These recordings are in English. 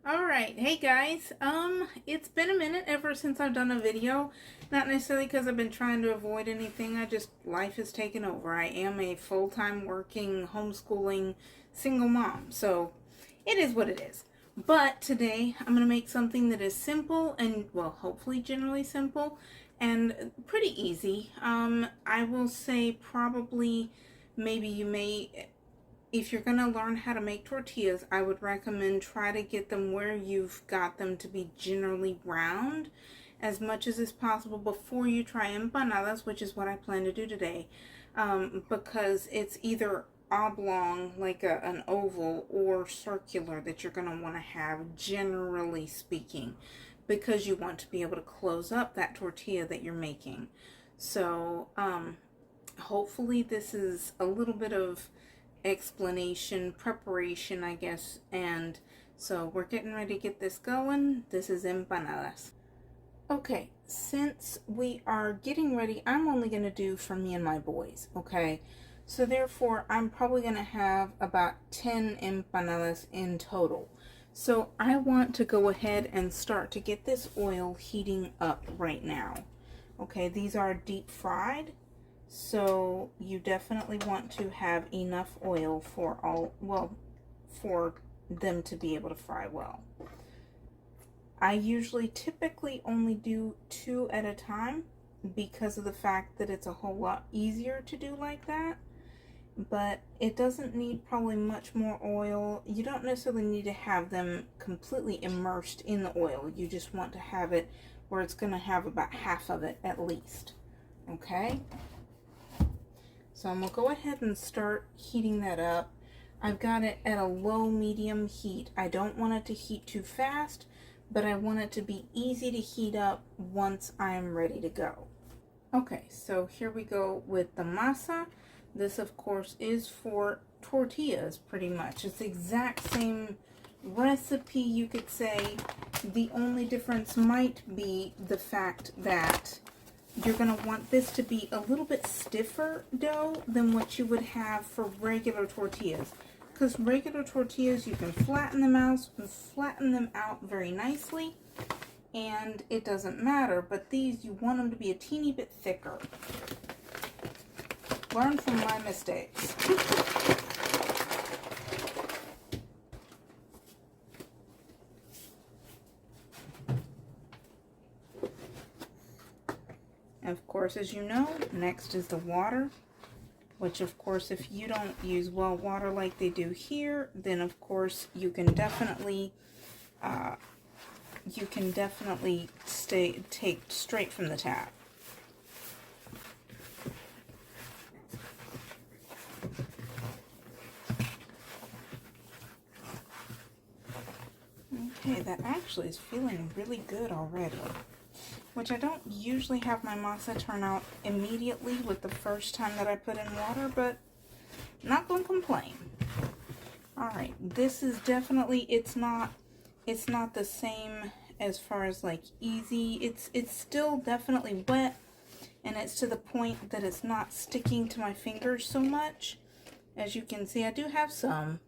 Alright, hey guys, it's been a minute ever since I've done a video. Not necessarily because I've been trying to avoid anything, life has taken over. I am a full-time working, homeschooling, single mom, so it is what it is. But today, I'm going to make something that is simple and, well, hopefully generally simple and pretty easy. I will say probably, maybe you may... If you're going to learn how to make tortillas, I would recommend try to get them where you've got them to be generally round as much as is possible before you try empanadas, which is what I plan to do today, because it's either oblong, like an oval, or circular that you're going to want to have, generally speaking, because you want to be able to close up that tortilla that you're making. So hopefully this is a little bit of explanation, preparation, I guess, and so we're getting ready to get this going. This is empanadas. Okay, since we are getting ready, I'm only going to do for me and my boys, okay? So therefore, I'm probably going to have about 10 empanadas in total. So I want to go ahead and start to get this oil heating up right now. Okay, these are deep fried. So you definitely want to have enough oil for them to be able to fry well. I typically only do 2 at a time because of the fact that it's a whole lot easier to do like that. But it doesn't need probably much more oil. You don't necessarily need to have them completely immersed in the oil. You just want to have it where it's going to have about half of it at least. Okay? So I'm going to go ahead and start heating that up. I've got it at a low medium heat. I don't want it to heat too fast, but I want it to be easy to heat up once I'm ready to go. Okay, so here we go with the masa. This, of course, is for tortillas, pretty much. It's the exact same recipe, you could say. The only difference might be the fact that you're going to want this to be a little bit stiffer dough than what you would have for regular tortillas. Because regular tortillas, you can flatten them out very nicely, and it doesn't matter. But these, you want them to be a teeny bit thicker. Learn from my mistakes. Of course, as you know, next is the water, which of course, if you don't use well water like they do here, then of course you can definitely take straight from the tap. Okay, that actually is feeling really good already. Which I don't usually have my masa turn out immediately with the first time that I put in water, but not gonna complain. Alright, this is definitely, it's not the same as far as like easy. It's still definitely wet, and it's to the point that it's not sticking to my fingers so much. As you can see, I do have some,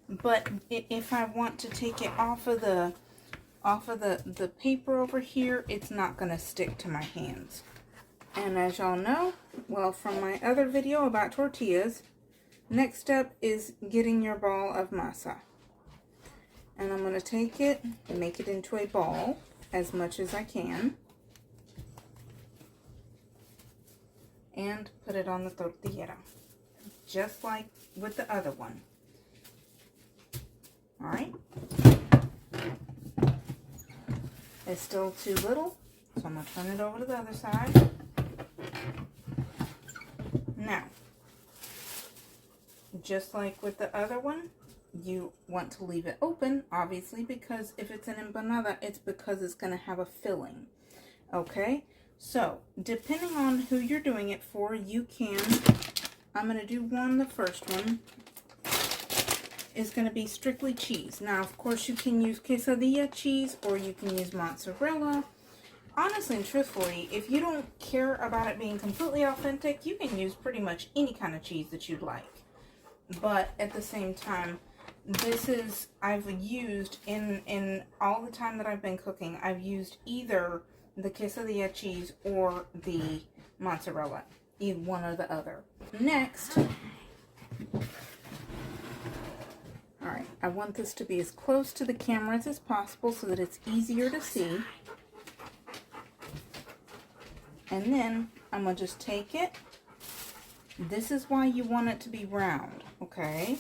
but if I want to take it off of the paper over here, it's not going to stick to my hands. And as y'all know, well, from my other video about tortillas, next step is getting your ball of masa. And I'm going to take it and make it into a ball as much as I can. And put it on the tortilla, just like with the other one. Alright. It's still too little, so I'm going to turn it over to the other side. Now, just like with the other one, you want to leave it open, obviously, because if it's an empanada, it's because it's going to have a filling. Okay? So, depending on who you're doing it for, you can, I'm going to do the first one is going to be strictly cheese. Now, of course, you can use quesadilla cheese or you can use mozzarella. Honestly and truthfully, if you don't care about it being completely authentic, you can use pretty much any kind of cheese that you'd like. But at the same time, this is, I've used in all the time that I've been cooking, I've used either the quesadilla cheese or the mozzarella, either one or the other. Next, alright, I want this to be as close to the cameras as possible so that it's easier to see. And then I'm going to just take it. This is why you want it to be round, okay?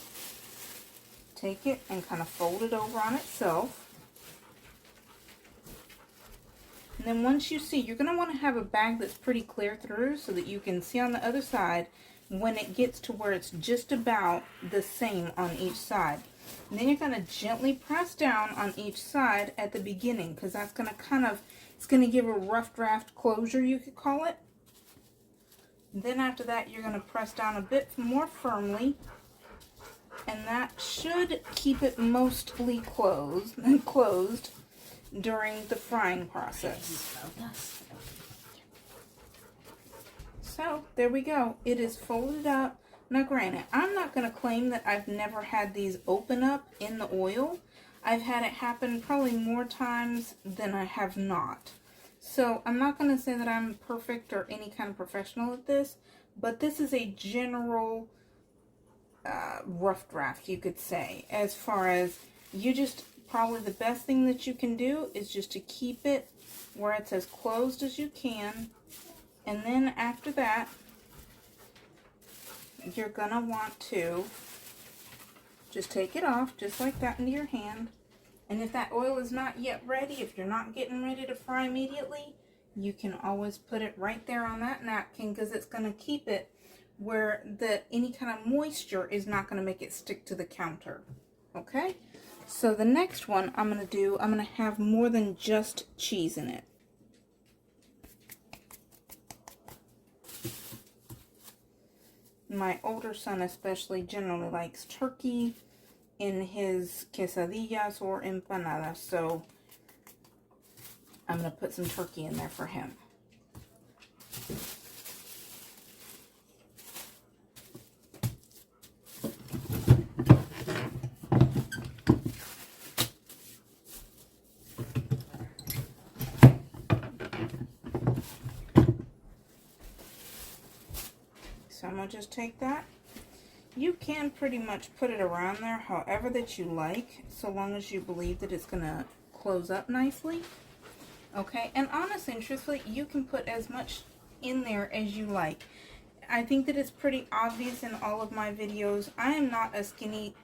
Take it and kind of fold it over on itself. And then once you see, you're going to want to have a bag that's pretty clear through so that you can see on the other side when it gets to where it's just about the same on each side. And then you're going to gently press down on each side at the beginning, because that's going to kind of, it's going to give a rough draft closure, you could call it. And then after that, you're going to press down a bit more firmly, and that should keep it mostly closed during the frying process. So there we go. It is folded up. Now granted, I'm not going to claim that I've never had these open up in the oil. I've had it happen probably more times than I have not. So I'm not going to say that I'm perfect or any kind of professional at this, but this is a general rough draft, you could say, as far as you just, probably the best thing that you can do is just to keep it where it's as closed as you can. And then after that, you're going to want to just take it off just like that into your hand. And if that oil is not yet ready, if you're not getting ready to fry immediately, you can always put it right there on that napkin, because it's going to keep it where any kind of moisture is not going to make it stick to the counter. Okay? So the next one I'm going to have more than just cheese in it. My older son especially generally likes turkey in his quesadillas or empanadas, so I'm going to put some turkey in there for him. So I'm going to just take that. You can pretty much put it around there however that you like, so long as you believe that it's going to close up nicely. Okay, and honestly and truthfully, you can put as much in there as you like. I think that it's pretty obvious in all of my videos. I am not a skinny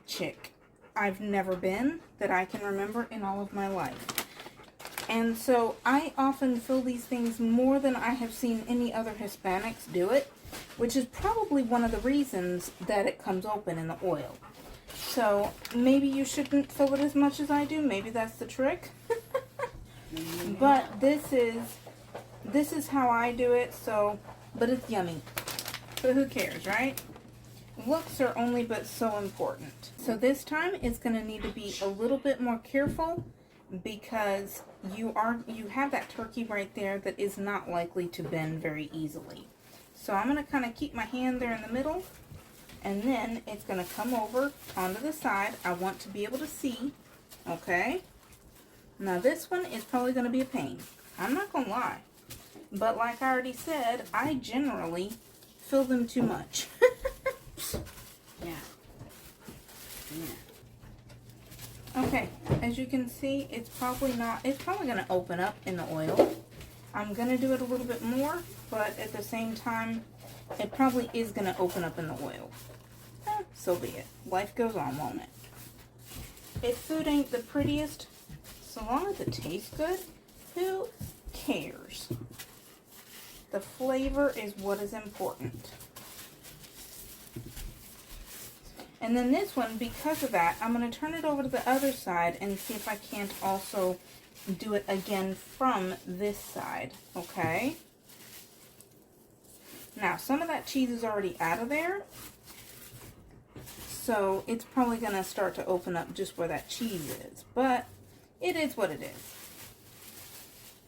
chick. I've never been, that I can remember in all of my life. And so I often fill these things more than I have seen any other Hispanics do it, which is probably one of the reasons that it comes open in the oil. So maybe you shouldn't fill it as much as I do. Maybe that's the trick. But this is how I do it. So, but it's yummy. So who cares, right? Looks are only but so important. So this time it's going to need to be a little bit more careful, because you have that turkey right there that is not likely to bend very easily. So I'm going to kind of keep my hand there in the middle, and then it's going to come over onto the side. I want to be able to see, okay? Now this one is probably going to be a pain. I'm not going to lie. But like I already said, I generally fill them too much. Yeah. Okay, as you can see, it's probably going to open up in the oil. I'm going to do it a little bit more, but at the same time, it probably is going to open up in the oil. So be it. Life goes on, won't it? If food ain't the prettiest, so long as it tastes good, who cares? The flavor is what is important. And then this one, because of that, I'm going to turn it over to the other side and see if I can't also do it again from this side, okay? Now, some of that cheese is already out of there, so it's probably going to start to open up just where that cheese is, but it is what it is.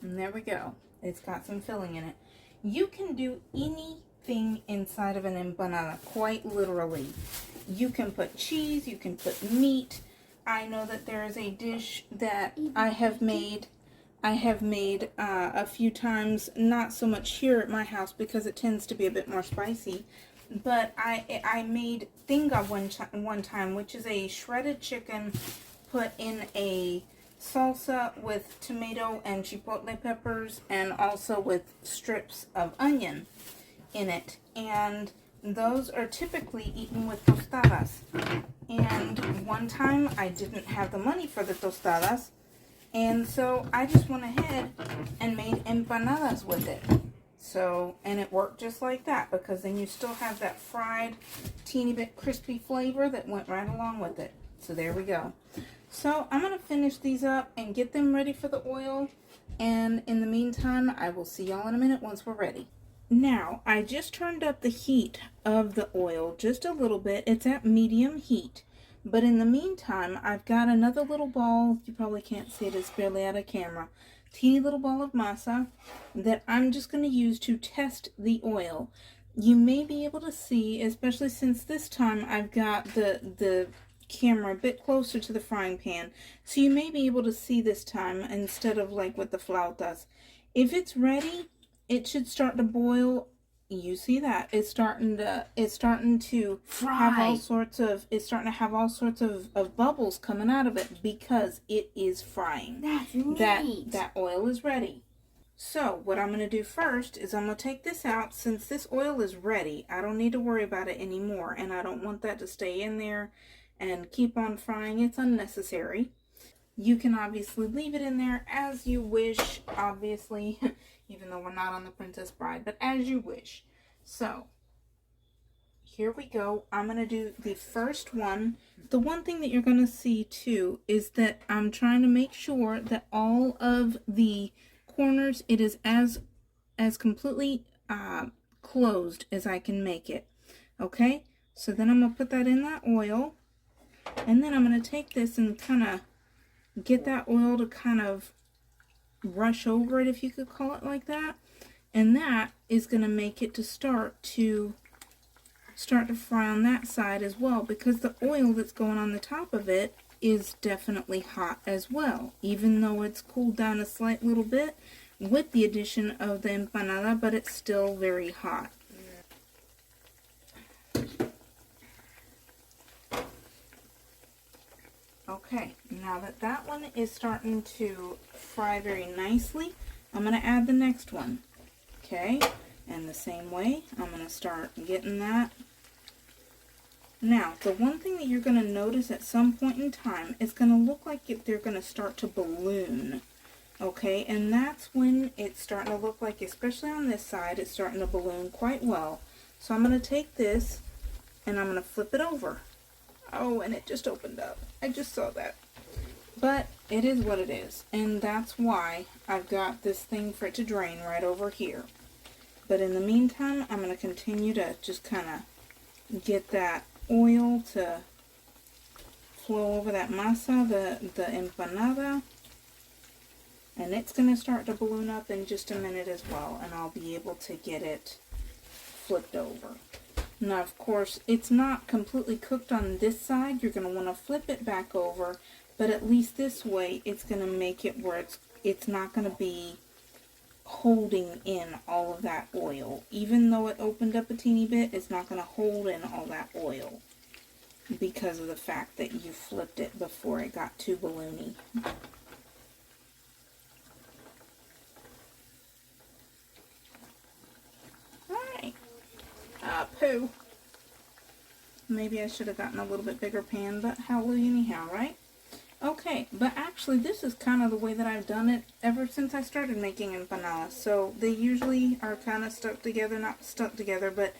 And there we go. It's got some filling in it. You can do anything inside of an empanada, quite literally. You can put cheese, you can put meat. I know that there is a dish that I have made a few times, not so much here at my house because it tends to be a bit more spicy. But I made tinga one time, which is a shredded chicken put in a salsa with tomato and chipotle peppers, and also with strips of onion in it. And those are typically eaten with tostadas. And one time I didn't have the money for the tostadas, and so I just went ahead and made empanadas with it. So, and it worked just like that, because then you still have that fried, teeny bit crispy flavor that went right along with it. So there we go. So I'm going to finish these up and get them ready for the oil. And in the meantime, I will see y'all in a minute once we're ready. Now, I just turned up the heat of the oil just a little bit. It's at medium heat. But in the meantime, I've got another little ball. You probably can't see it. It's barely out of camera. Teeny little ball of masa that I'm just going to use to test the oil. You may be able to see, especially since this time I've got the camera a bit closer to the frying pan, so you may be able to see this time instead of like with the flautas. If it's ready, it should start to boil. You see that it's starting to have all sorts of bubbles coming out of it, because it is frying. That's neat. That oil is ready. So what I'm going to do first is I'm going to take this out. Since this oil is ready, I don't need to worry about it anymore, and I don't want that to stay in there and keep on frying. It's unnecessary. You can obviously leave it in there as you wish, obviously, even though we're not on the Princess Bride, but as you wish. So, here we go. I'm going to do the first one. The one thing that you're going to see too is that I'm trying to make sure that all of the corners, it is as completely closed as I can make it. Okay? So then I'm going to put that in that oil. And then I'm going to take this and kind of get that oil to kind of rush over it, if you could call it like that. And that is going to make it to start to fry on that side as well, because the oil that's going on the top of it is definitely hot as well, even though it's cooled down a slight little bit with the addition of the empanada, but it's still very hot. Okay, now that that one is starting to fry very nicely, I'm going to add the next one. Okay, and the same way, I'm going to start getting that. Now, the one thing that you're going to notice at some point in time, it's going to look like they're going to start to balloon. Okay, and that's when it's starting to look like, especially on this side, it's starting to balloon quite well. So I'm going to take this and I'm going to flip it over. Oh, and it just opened up. I just saw that. But it is what it is. And that's why I've got this thing for it to drain right over here. But in the meantime, I'm going to continue to just kind of get that oil to flow over that masa, the empanada. And it's going to start to balloon up in just a minute as well. And I'll be able to get it flipped over. Now, of course, it's not completely cooked on this side. You're going to want to flip it back over, but at least this way, it's going to make it where it's not going to be holding in all of that oil. Even though it opened up a teeny bit, it's not going to hold in all that oil because of the fact that you flipped it before it got too balloony. Poo. Maybe I should have gotten a little bit bigger pan, but hallelujah anyhow, right? Okay, but actually this is kind of the way that I've done it ever since I started making empanadas. So they usually are kind of stuck together, not stuck together, but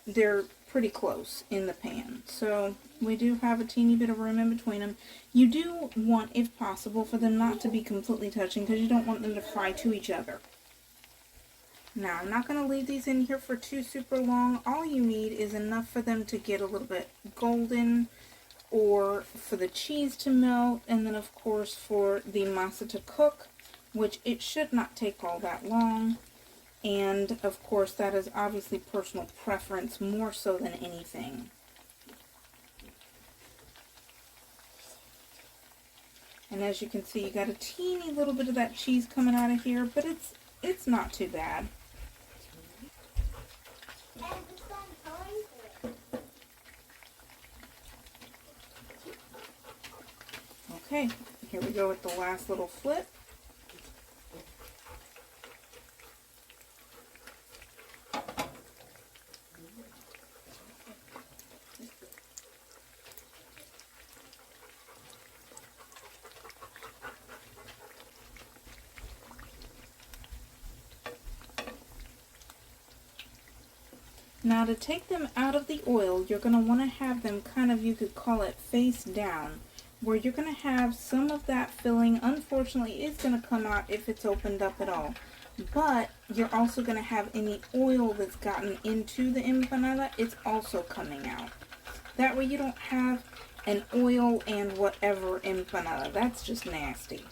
they're pretty close in the pan. So we do have a teeny bit of room in between them. You do want, if possible, for them not to be completely touching, because you don't want them to fry to each other. Now, I'm not going to leave these in here for too super long. All you need is enough for them to get a little bit golden, or for the cheese to melt, and then of course for the masa to cook, which it should not take all that long. And of course that is obviously personal preference more so than anything. And as you can see, you got a teeny little bit of that cheese coming out of here, but it's not too bad. Okay, here we go with the last little flip. Now to take them out of the oil, you're going to want to have them kind of, you could call it face down, where you're going to have some of that filling, unfortunately, is going to come out if it's opened up at all. But you're also going to have any oil that's gotten into the empanada, it's also coming out. That way you don't have an oil and whatever empanada. That's just nasty.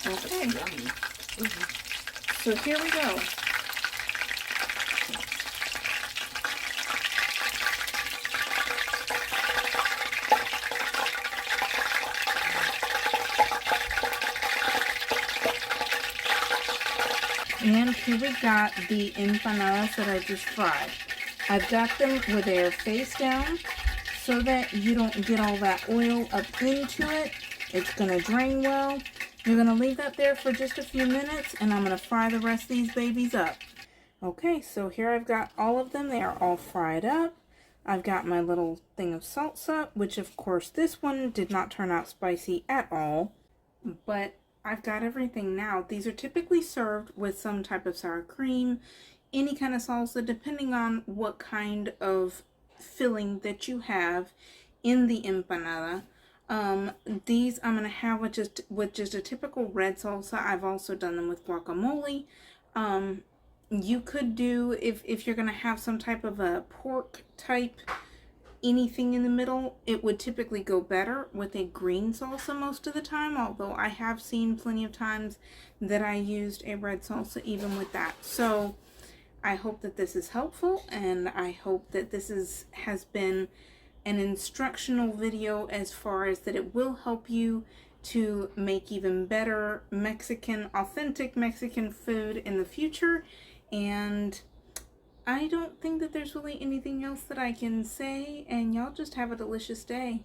Okay, so here we go. And here we got the empanadas that I just fried. I've got them with their face down so that you don't get all that oil up into it. It's going to drain well. You're going to leave that there for just a few minutes, and I'm going to fry the rest of these babies up. Okay, so here I've got all of them. They are all fried up. I've got my little thing of salsa, which of course this one did not turn out spicy at all. But I've got everything now. These are typically served with some type of sour cream, any kind of salsa, depending on what kind of filling that you have in the empanada. These I'm going to have with just a typical red salsa. I've also done them with guacamole. You could do, if you're going to have some type of a pork type anything in the middle, it would typically go better with a green salsa most of the time, although I have seen plenty of times that I used a red salsa even with that. So I hope that this is helpful, and I hope that this has been an instructional video as far as that it will help you to make even better authentic Mexican food in the future. And I don't think that there's really anything else that I can say, and y'all just have a delicious day.